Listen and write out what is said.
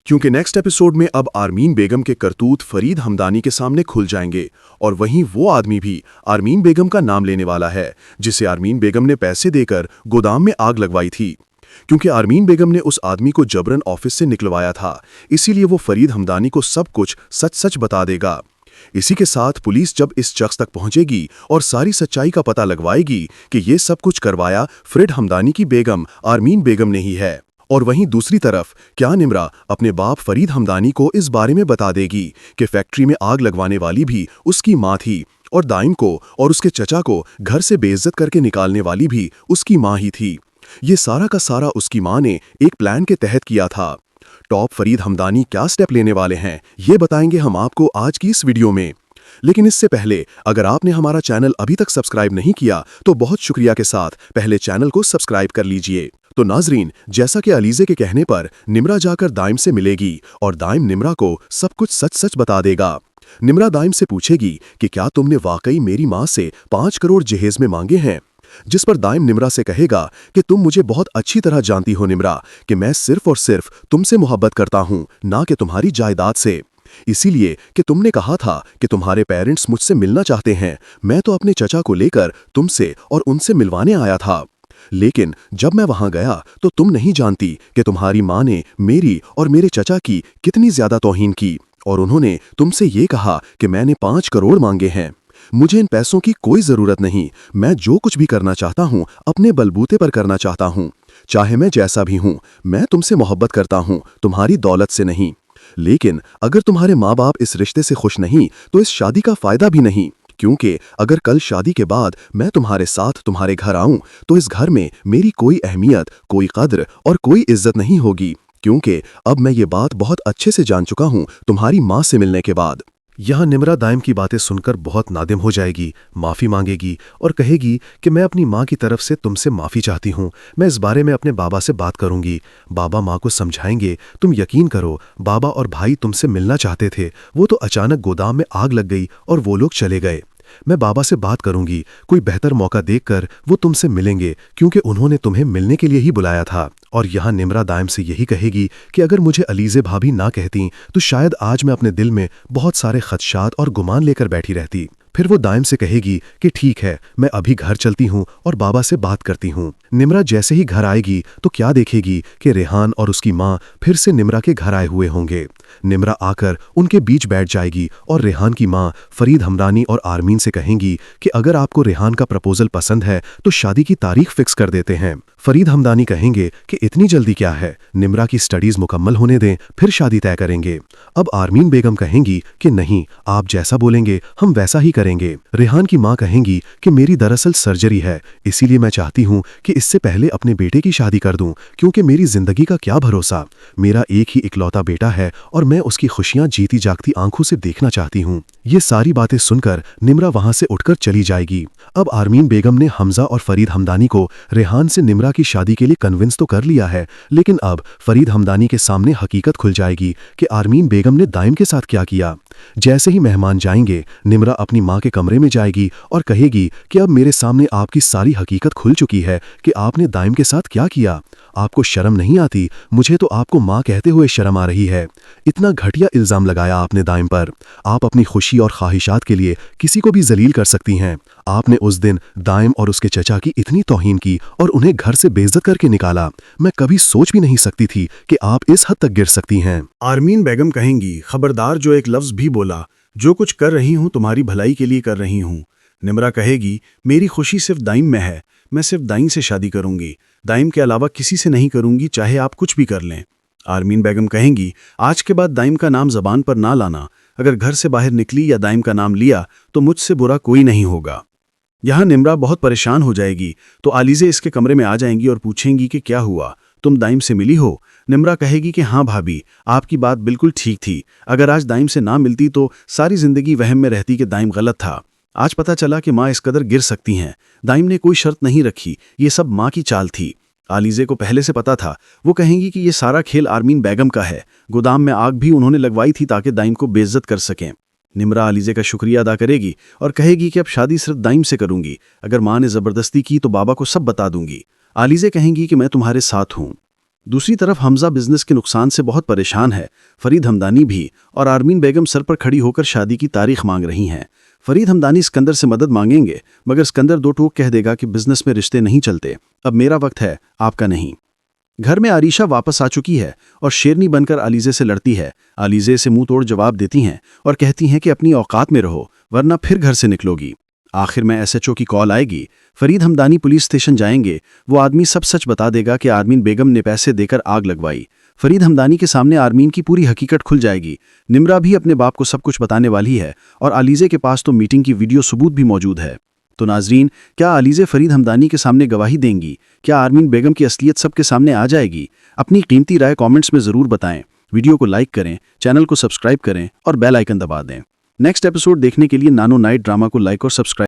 क्योंकि next episode में अब आरमीन बेगम के करतूत फरीद हमदानी के सामने खुल जाएंगे और वहीं वो आदमी भी आरमीन बेगम का नाम लेने वाला है जिसे आरमीन बेगम ने पैसे देकर गोदाम में आग लगवाई थी। क्योंकि आरमीन बेगम ने उस आदमी को जबरन ऑफिस से निकलवाया था, इसीलिए वो फरीद हमदानी को सब कुछ सच सच बता देगा। इसी के साथ पुलिस जब इस शख्स तक पहुंचेगी और सारी सच्चाई का पता लगवाएगी कि ये सब कुछ करवाया फरीद हमदानी की बेगम आरमीन बेगम ने ही है। और वहीं दूसरी तरफ क्या निम्रा अपने बाप फरीद हमदानी को इस बारे में बता देगी कि फैक्ट्री में आग लगवाने वाली भी उसकी मां थी और दाइम को और उसके चचा को घर से बेइज्जत करके निकालने वाली भी उसकी मां ही थी। ये सारा का सारा उसकी मां ने एक प्लान के तहत किया था। टॉप फरीद हमदानी क्या स्टेप लेने वाले हैं ये बताएंगे हम आपको आज की इस वीडियो में। लेकिन इससे पहले अगर आपने हमारा चैनल अभी तक सब्सक्राइब नहीं किया तो बहुत शुक्रिया के साथ पहले चैनल को सब्सक्राइब कर लीजिए। तो नाजरीन, जैसा कि अलीजे के कहने पर निम्रा जाकर दाइम से मिलेगी और दाइम निम्रा को सब कुछ सच सच बता देगा। निम्रा दाइम से पूछेगी कि क्या तुमने वाकई मेरी मां से 5 करोड़ जहेज में मांगे हैं, जिस पर दाइम निम्रा से कहेगा कि तुम मुझे बहुत अच्छी तरह जानती हो निम्रा कि मैं सिर्फ और सिर्फ तुमसे मोहब्बत करता हूं, ना कि तुम्हारी जायदाद से। इसीलिए कि तुमने कहा था कि तुम्हारे पेरेंट्स मुझसे मिलना चाहते हैं, मैं तो अपने चचा को लेकर तुमसे और उनसे मिलवाने आया था। लेकिन जब मैं वहां गया तो तुम नहीं जानती कि तुम्हारी मां ने मेरी और मेरे चचा की कितनी ज्यादा तौहीन की और उन्होंने तुमसे ये कहा कि मैंने 5 करोड़ मांगे हैं। मुझे इन पैसों की कोई जरूरत नहीं, मैं जो कुछ भी करना चाहता हूं अपने बलबूते पर करना चाहता हूं, चाहे मैं जैसा भी हूं। मैं तुमसे मोहब्बत करता हूं, तुम्हारी दौलत से नहीं। लेकिन अगर तुम्हारे माँ बाप इस रिश्ते से खुश नहीं तो इस शादी का फायदा भी नहीं, क्योंकि अगर कल शादी के बाद मैं तुम्हारे साथ तुम्हारे घर आऊं तो इस घर में मेरी कोई अहमियत, कोई कद्र और कोई इज्जत नहीं होगी, क्योंकि अब मैं ये बात बहुत अच्छे से जान चुका हूं तुम्हारी मां से मिलने के बाद। यहाँ निम्रा दाइम की बातें सुनकर बहुत नादिम हो जाएगी, माफ़ी मांगेगी और कहेगी कि मैं अपनी माँ की तरफ से तुमसे माफ़ी चाहती हूँ। मैं इस बारे में अपने बाबा से बात करूँगी, बाबा माँ को समझाएंगे। तुम यकीन करो, बाबा और भाई तुमसे मिलना चाहते थे, वो तो अचानक गोदाम में आग लग गई और वो लोग चले गए। मैं बाबा से बात करूंगी, कोई बेहतर मौका देखकर वो तुमसे मिलेंगे, क्योंकि उन्होंने तुम्हें मिलने के लिए ही बुलाया था। और यहाँ निम्रा दाइम से यही कहेगी कि अगर मुझे अलीजे भाभी ना कहती तो शायद आज मैं अपने दिल में बहुत सारे खदशात और गुमान लेकर बैठी रहती। फिर वो दाइम से कहेगी कि ठीक है, मैं अभी घर चलती हूँ और बाबा से बात करती हूँ। निम्रा जैसे ही घर आएगी तो क्या देखेगी कि रेहान और उसकी माँ फिर से निम्रा के घर आए हुए होंगे। निम्रा आकर उनके बीच बैठ जाएगी और रेहान की माँ फरीद हमदानी और आरमीन से कहेंगी कि अगर आपको रेहान का प्रपोजल पसंद है तो शादी की तारीख फिक्स कर देते हैं। फरीद हमदानी कहेंगे कि इतनी जल्दी क्या है, निम्रा की स्टडीज मुकम्मल होने दें फिर शादी तय करेंगे। अब आरमीन बेगम कहेंगी कि नहीं, आप जैसा बोलेंगे हम वैसा ही करेंगे। रेहान की मां कहेंगी कि मेरी दरअसल सर्जरी है, इसीलिए मैं चाहती हूं कि इससे पहले अपने बेटे की शादी कर दूं, क्योंकि मेरी जिंदगी का क्या भरोसा, मेरा एक ही इकलौता बेटा है और मैं उसकी खुशियां जीती जागती आंखों से देखना चाहती हूं। ये सारी बातें सुनकर निम्रा वहां से उठकर चली जाएगी। अब आरमीन बेगम ने हमजा और फरीद हमदानी को रेहान से निम्रा की शादी के लिए कन्विंस तो कर लिया है, लेकिन अब फरीद हमदानी के सामने हकीकत खुल जाएगी कि आरमीन बेगम ने दाइम के साथ क्या किया। जैसे ही मेहमान जाएंगे, निम्रा अपनी मां के कमरे में जाएगी और कहेगी कि अब मेरे सामने आपकी सारी हकीकत खुल चुकी है कि आपने दाइम के साथ क्या किया। आपको शर्म नहीं आती? मुझे तो आपको मां कहते हुए शर्म आ रही है। इतना घटिया इल्जाम लगाया आपने दाइम पर। आप अपनी खुशी और ख्वाहिशात के लिए किसी को भी जलील कर सकती हैं। आपने उस दिन दाइम और उसके चचा की इतनी तौहीन की और उन्हें घर से बेइज्जत करके निकाला। मैं कभी सोच भी नहीं सकती थी कि आप इस हद तक गिर सकती हैं। आरमीन बेगम कहेंगी, खबरदार जो एक लफ्ज भी बोला, जो कुछ कर रही हूं तुम्हारी भलाई के लिए कर रही हूं। निम्रा कहेगी, मेरी खुशी सिर्फ दाइम में है, मैं सिर्फ दाइम से शादी करूंगी, दाइम के अलावा किसी से नहीं करूंगी, चाहे आप कुछ भी कर लें। आरमीन बेगम कहेंगी, आज के बाद दाइम का नाम जबान पर ना लाना, अगर घर से बाहर निकली या दाइम का नाम लिया तो मुझसे बुरा कोई नहीं होगा। यहाँ निम्रा बहुत परेशान हो जाएगी तो आलीजे इसके कमरे में आ जाएंगी और पूछेंगी कि क्या हुआ, तुम दाइम से मिली हो? निम्रा कहेगी कि हाँ भाभी, आपकी बात बिल्कुल ठीक थी, अगर आज दाइम से ना मिलती तो सारी जिंदगी वहम में रहती कि दाइम गलत था। आज पता चला कि माँ इस कदर गिर सकती हैं। दाइम ने कोई शर्त नहीं रखी, ये सब माँ की चाल थी। आलीजे को पहले से पता था। वो कहेंगी कि ये सारा खेल आरमीन बेगम का है, गोदाम में आग भी उन्होंने लगवाई थी ताकि दाइम को बेइज्जत कर सकें। निम्रा आलीजे का शुक्रिया अदा करेगी और कहेगी कि अब शादी सिर्फ दाइम से करूंगी, अगर माँ ने ज़बरदस्ती की तो बाबा को सब बता दूंगी। आलीजे कहेंगी कि मैं तुम्हारे साथ हूँ। दूसरी तरफ हमजा बिजनेस के नुकसान से बहुत परेशान है। फरीद हमदानी भी और आरमीन बेगम सर पर खड़ी होकर शादी की तारीख मांग रही हैं। फरीद हमदानी सिकंदर से मदद मांगेंगे, मगर सिकंदर दो टोक कह देगा कि बिजनेस में रिश्ते नहीं चलते, अब मेरा वक्त है, आपका नहीं। घर में आरिशा वापस आ चुकी है और शेरनी बनकर अलीजे से लड़ती है। अलीजे से मुंह तोड़ जवाब देती हैं और कहती हैं कि अपनी औकात में रहो, वरना फिर घर से निकलोगी। आखिर में एसएचओ की कॉल आएगी। फरीद हमदानी पुलिस स्टेशन जाएंगे। वो आदमी सब सच बता देगा कि आरमीन बेगम ने पैसे देकर आग लगवाई। फरीद हमदानी के सामने आरमीन की पूरी हकीकत खुल जाएगी। निम्रा भी अपने बाप को सब कुछ बताने वाली है और अलीजे के पास तो मीटिंग की वीडियो सबूत भी मौजूद है। तो नाजरीन, क्या अलीजे फरीद हमदानी के सामने गवाही देंगी? क्या आरमीन बेगम की असलियत सबके सामने आ जाएगी? अपनी कीमती राय कमेंट्स में ज़रूर बताएं। वीडियो को लाइक करें, चैनल को सब्सक्राइब करें और बेल आइकन दबा दें। नेक्स्ट एपिसोड देखने के लिए नानो नाइट ड्रामा को लाइक और सब्सक्राइब